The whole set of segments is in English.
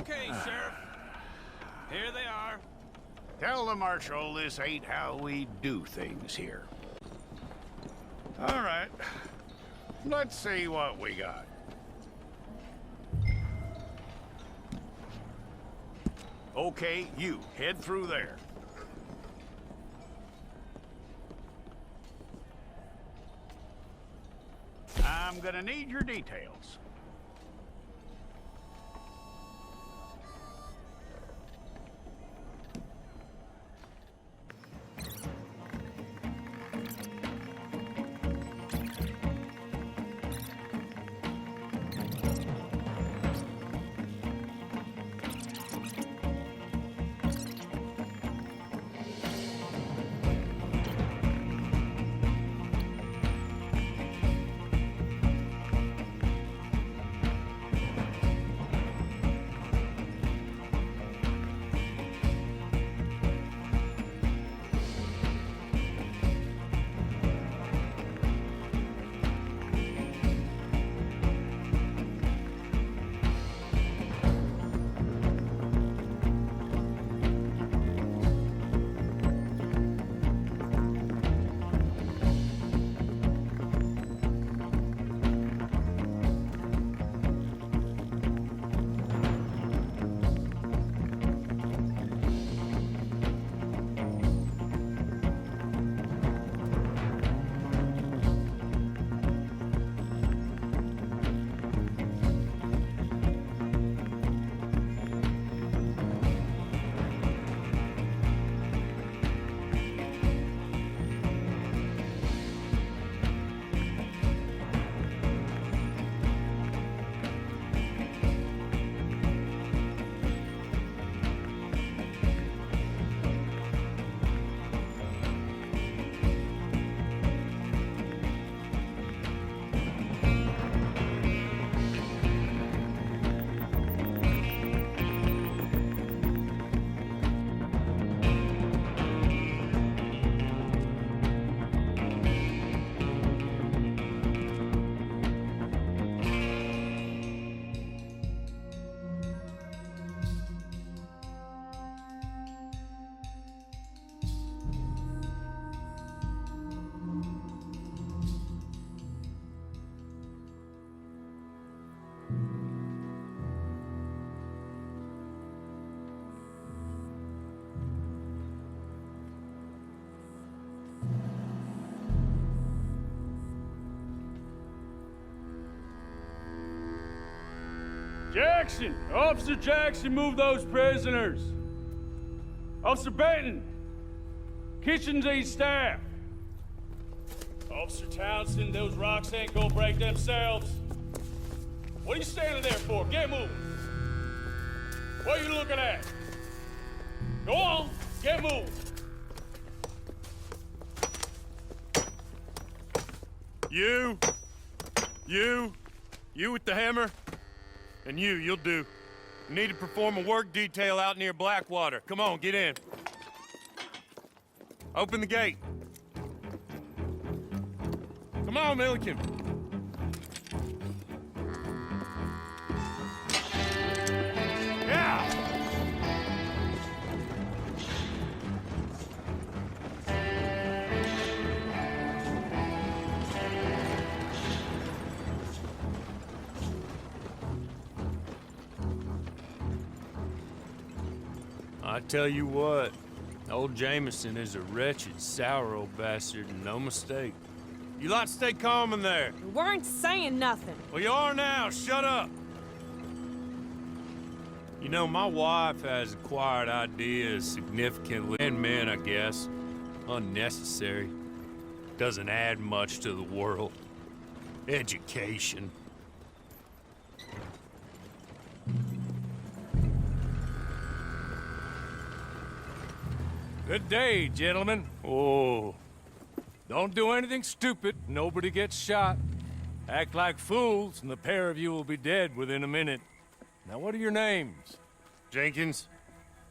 Okay, Sheriff. Here they are. Tell the Marshal this ain't how we do things here. All right. Let's see what we got. Okay, you, head through there. I'm gonna need your details. Jackson! Officer Jackson, move those prisoners! Officer Benton! Kitchens aid staff! Officer Townsend, those rocks ain't gonna break themselves. What are you standing there for? Get moving! What are you looking at? Go on, get moving! You with the hammer? And you'll do. You need to perform a work detail out near Blackwater. Come on, get in. Open the gate. Come on, Milliken. Yeah! I tell you what, old Jameson is a wretched, sour old bastard, and no mistake. You lot stay calm in there. We weren't saying nothing. Well, you are now. Shut up. You know, my wife has acquired ideas significantly, and men, I guess, unnecessary. Doesn't add much to the world. Education. Good day, gentlemen. Oh. Don't do anything stupid. Nobody gets shot. Act like fools, and the pair of you will be dead within a minute. Now, what are your names? Jenkins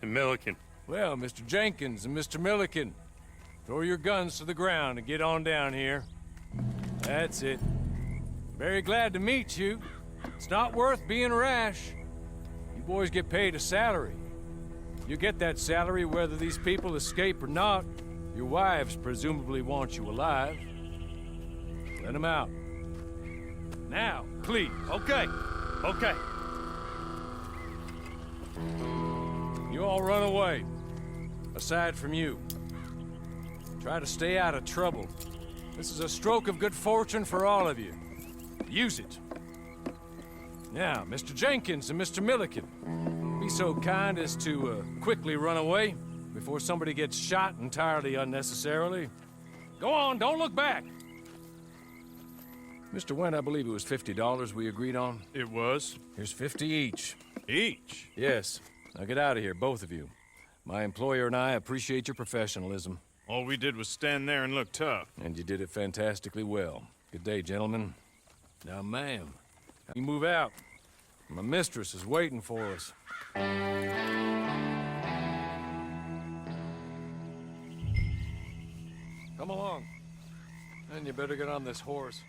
and Milliken. Well, Mr. Jenkins and Mr. Milliken, throw your guns to the ground and get on down here. That's it. Very glad to meet you. It's not worth being rash. You boys get paid a salary. You get that salary whether these people escape or not. Your wives presumably want you alive. Let them out. Now, please. Okay. Okay. You all run away. Aside from you. Try to stay out of trouble. This is a stroke of good fortune for all of you. Use it. Now, Mr. Jenkins and Mr. Milliken, be so kind as to quickly run away before somebody gets shot entirely unnecessarily. Go on, don't look back. Mr. Wendt, I believe it was $50 we agreed on. It was. Here's 50 each. Each? Yes. Now get out of here, both of you. My employer and I appreciate your professionalism. All we did was stand there and look tough. And you did it fantastically well. Good day, gentlemen. Now, ma'am, you move out. My mistress is waiting for us. Come along. And you better get on this horse.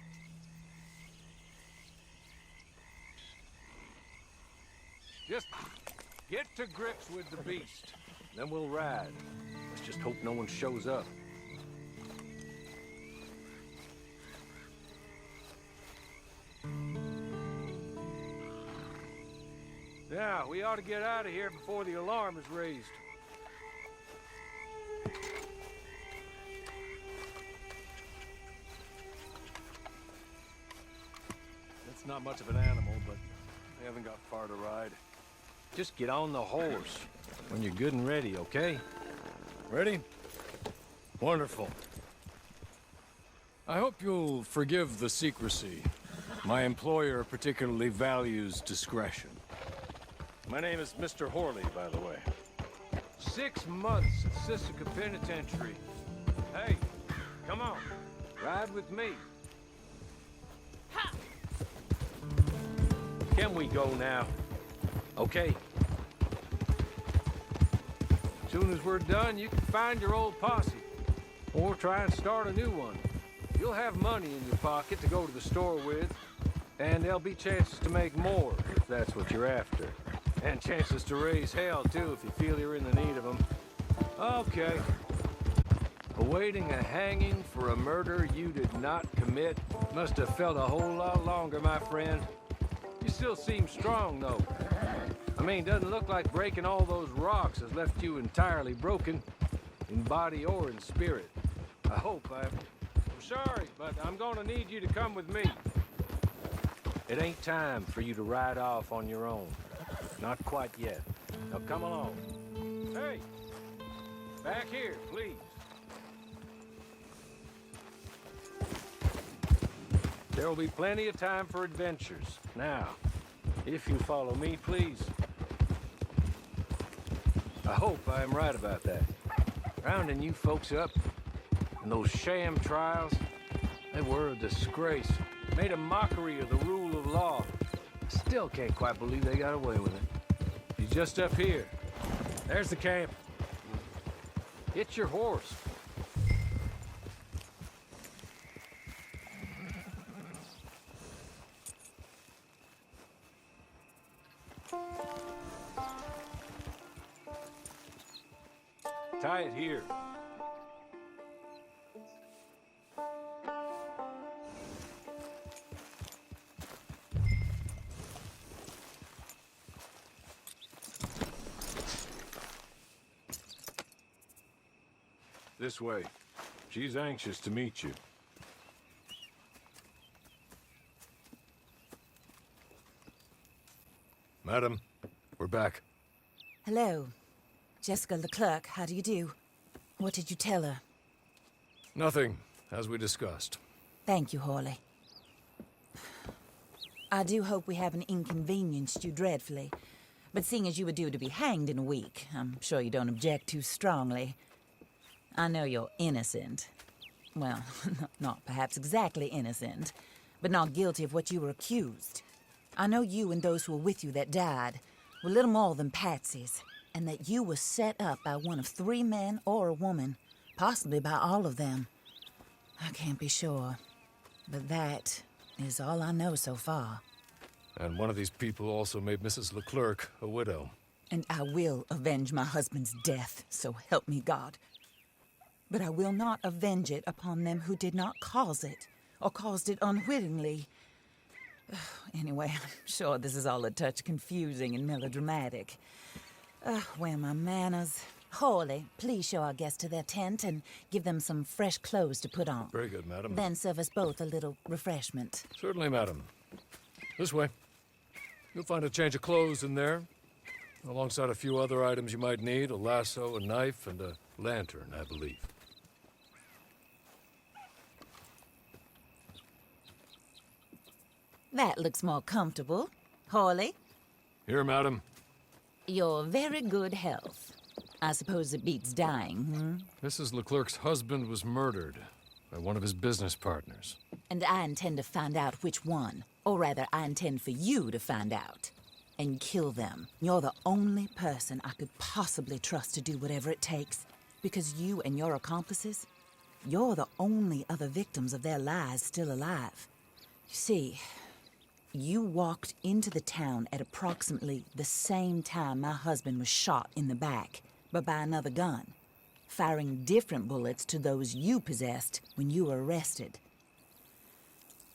Just get to grips with the beast. Then we'll ride. Let's just hope no one shows up. Now, we ought to get out of here before the alarm is raised. It's not much of an animal, but we haven't got far to ride. Just get on the horse when you're good and ready, okay? Ready? Wonderful. I hope you'll forgive the secrecy. My employer particularly values discretion. My name is Mr. Horley, by the way. 6 months at Sisika Penitentiary. Hey, come on, ride with me. Ha! Can we go now? Okay. Soon as we're done, you can find your old posse. Or try and start a new one. You'll have money in your pocket to go to the store with. And there'll be chances to make more, if that's what you're after. And chances to raise hell, too, if you feel you're in the need of them. Okay. Awaiting a hanging for a murder you did not commit must have felt a whole lot longer, my friend. You still seem strong, though. I mean, doesn't look like breaking all those rocks has left you entirely broken, in body or in spirit. I hope I'm sorry, but I'm gonna need you to come with me. It ain't time for you to ride off on your own. Not quite yet. Now come along. Hey! Back here, please. There will be plenty of time for adventures. Now, if you follow me, please. I hope I am right about that. Rounding you folks up, and those sham trials, they were a disgrace. Made a mockery of the rule of law. I still can't quite believe they got away with it. He's just up here. There's the camp. Get your horse. Tie it here. This way. She's anxious to meet you. Madam, we're back. Hello. Jessica Leclerc, how do you do? What did you tell her? Nothing, as we discussed. Thank you, Horley. I do hope we haven't inconvenienced you dreadfully. But seeing as you were due to be hanged in a week, I'm sure you don't object too strongly. I know you're innocent. Well, not perhaps exactly innocent, but not guilty of what you were accused. I know you and those who were with you that died were little more than patsies, and that you were set up by one of 3 men or a woman, possibly by all of them. I can't be sure, but that is all I know so far. And one of these people also made Mrs. Leclerc a widow. And I will avenge my husband's death, so help me God. But I will not avenge it upon them who did not cause it, or caused it unwittingly. Anyway, I'm sure this is all a touch confusing and melodramatic. Where are my manners? Hawley, please show our guests to their tent and give them some fresh clothes to put on. Very good, madam. Then serve us both a little refreshment. Certainly, madam. This way. You'll find a change of clothes in there, alongside a few other items you might need, a lasso, a knife, and a lantern, I believe. That looks more comfortable. Hawley, Here, madam. your very good health. I suppose it beats dying, Mrs. Leclerc's husband was murdered by one of his business partners. And I intend to find out which one. Or rather, I intend for you to find out. And kill them. You're the only person I could possibly trust to do whatever it takes. Because you and your accomplices, you're the only other victims of their lies still alive. You see, you walked into the town at approximately the same time my husband was shot in the back, but by another gun, firing different bullets to those you possessed when you were arrested.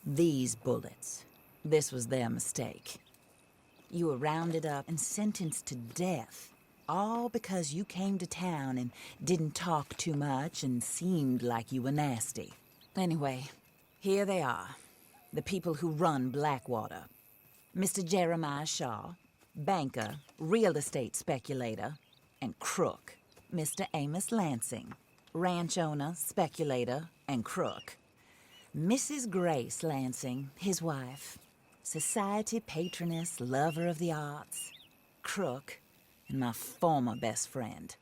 These bullets, this was their mistake. You were rounded up and sentenced to death, all because you came to town and didn't talk too much and seemed like you were nasty. Anyway, here they are, the people who run Blackwater. Mr. Jeremiah Shaw, banker, real estate speculator, and crook. Mr. Amos Lansing, ranch owner, speculator, and crook. Mrs. Grace Lansing, his wife, society patroness, lover of the arts, crook, and my former best friend.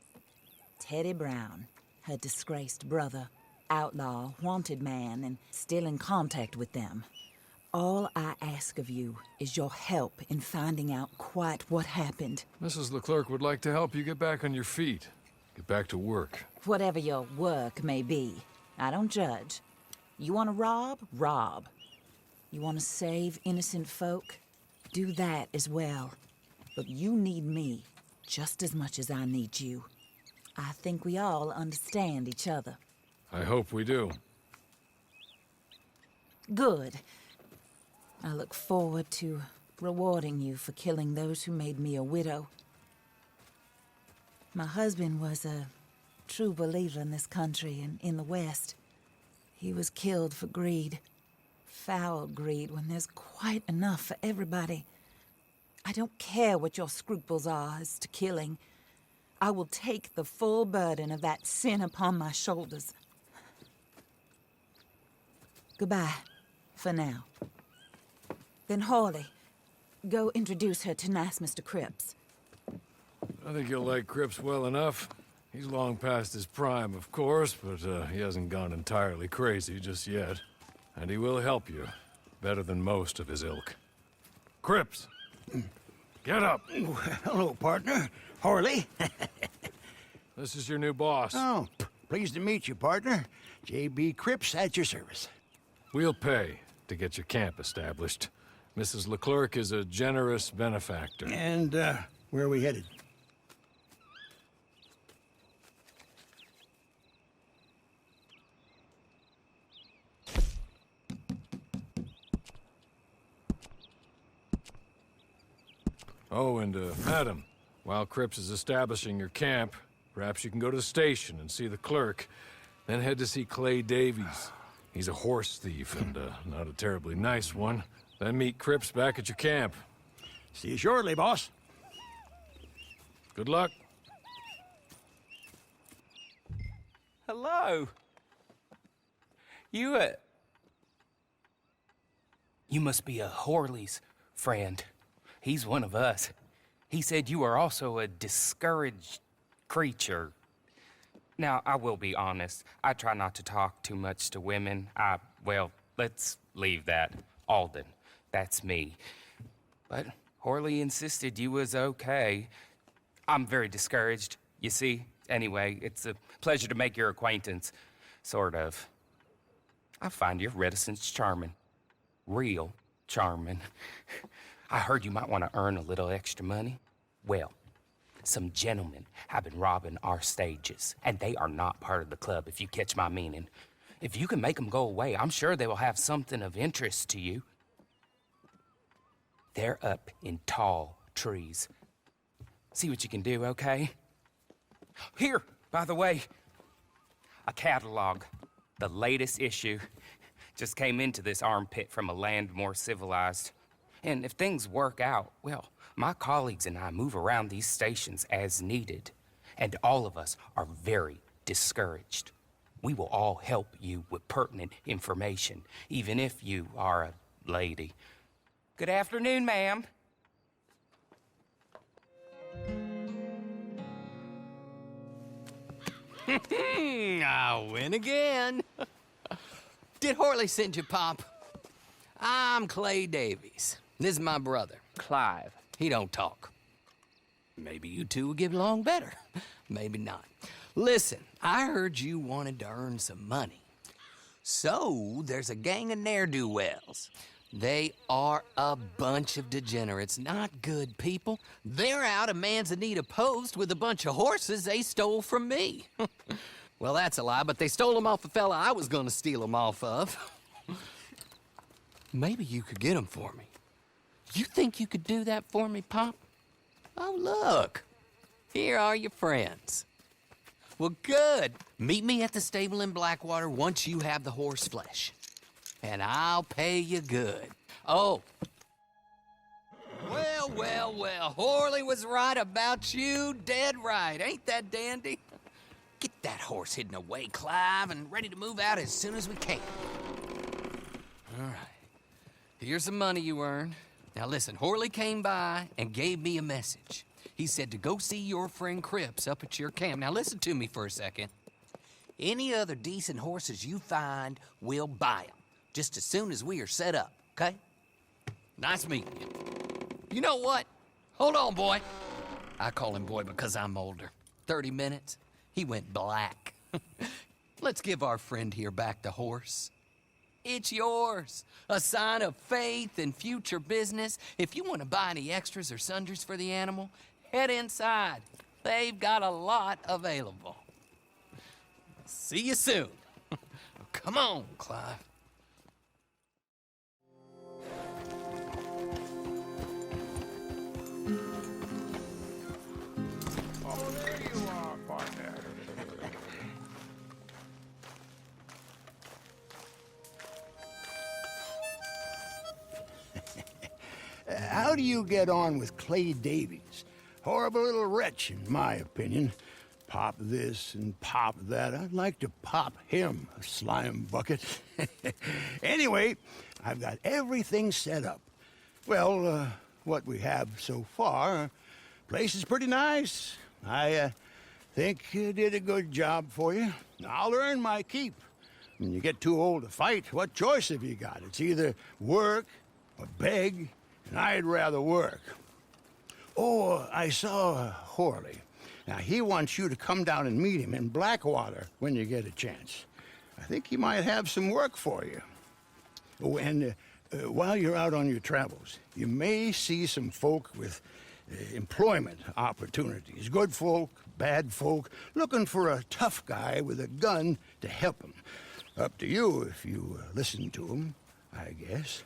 Teddy Brown, her disgraced brother, outlaw, wanted man, and still in contact with them. All I ask of you is your help in finding out quite what happened. Mrs. Leclerc would like to help you get back on your feet. Get back to work. Whatever your work may be, I don't judge. You want to rob? Rob. You want to save innocent folk? Do that as well. But you need me just as much as I need you. I think we all understand each other. I hope we do. Good. I look forward to rewarding you for killing those who made me a widow. My husband was a true believer in this country and in the West. He was killed for greed. Foul greed when there's quite enough for everybody. I don't care what your scruples are as to killing. I will take the full burden of that sin upon my shoulders. Goodbye, for now. Then Hawley, go introduce her to nice Mr. Cripps. I think you'll like Cripps well enough. He's long past his prime, of course, but he hasn't gone entirely crazy just yet. And he will help you, better than most of his ilk. Cripps! Get up! Hello, partner. Harley. This is your new boss. Oh, pleased to meet you, partner. J.B. Cripps at your service. We'll pay to get your camp established. Mrs. Leclerc is a generous benefactor. And, where are we headed? Oh, and, madam, while Cripps is establishing your camp, perhaps you can go to the station and see the clerk, then head to see Clay Davies. He's a horse thief and, not a terribly nice one. Then meet Cripps back at your camp. See you shortly, boss. Good luck. Hello. You must be a Horley's friend. He's one of us. He said you are also a discouraged creature. Now, I will be honest. I try not to talk too much to women. Well, let's leave that. Alden, that's me. But Horley insisted you was okay. I'm very discouraged, you see. Anyway, it's a pleasure to make your acquaintance. Sort of. I find your reticence charming. Real charming. I heard you might want to earn a little extra money. Well, some gentlemen have been robbing our stages, and they are not part of the club, if you catch my meaning. If you can make them go away, I'm sure they will have something of interest to you. They're up in tall trees. See what you can do, okay? Here, by the way, a catalog. The latest issue just came into this armpit from a land more civilized. And if things work out, well, my colleagues and I move around these stations as needed. And all of us are very discouraged. We will all help you with pertinent information, even if you are a lady. Good afternoon, ma'am. I win again. Did Horley send you, Pop? I'm Clay Davies. This is my brother, Clive. He don't talk. Maybe you two will get along better. Maybe not. Listen, I heard you wanted to earn some money. So, there's a gang of ne'er-do-wells. They are a bunch of degenerates, not good people. They're out of Manzanita Post with a bunch of horses they stole from me. Well, that's a lie, but they stole them off the fella I was gonna steal them off of. Maybe you could get them for me. You think you could do that for me, Pop? Oh, look. Here are your friends. Well, good. Meet me at the stable in Blackwater once you have the horse flesh. And I'll pay you good. Oh. Well, well, well. Horley was right about you. Dead right. Ain't that dandy? Get that horse hidden away, Clive, and ready to move out as soon as we can. All right. Here's the money you earned. Now listen, Horley came by and gave me a message. He said to go see your friend Cripps up at your camp. Now listen to me for a second. Any other decent horses you find, we'll buy them. Just as soon as we are set up, okay? Nice meeting you. You know what? Hold on, boy. I call him boy because I'm older. 30 minutes, he went black. Let's give our friend here back the horse. It's yours. A sign of faith and future business. If you want to buy any extras or sundries for the animal, head inside. They've got a lot available. See you soon. Come on, Clive. Oh, there you are, partner. How do you get on with Clay Davies? Horrible little wretch, in my opinion. Pop this and pop that. I'd like to pop him, a slime bucket. Anyway, I've got everything set up. Well, what we have so far, place is pretty nice. I think you did a good job for you. I'll earn my keep. When you get too old to fight, what choice have you got? It's either work or beg, and I'd rather work. Oh, I saw Horley. Now, he wants you to come down and meet him in Blackwater when you get a chance. I think he might have some work for you. Oh, and while you're out on your travels, you may see some folk with employment opportunities. Good folk, bad folk, looking for a tough guy with a gun to help them. Up to you if you listen to them, I guess.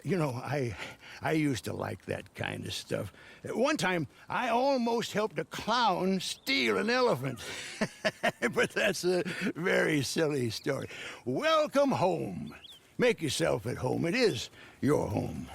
You know, I used to like that kind of stuff. One time, I almost helped a clown steal an elephant. But that's a very silly story. Welcome home. Make yourself at home. It is your home.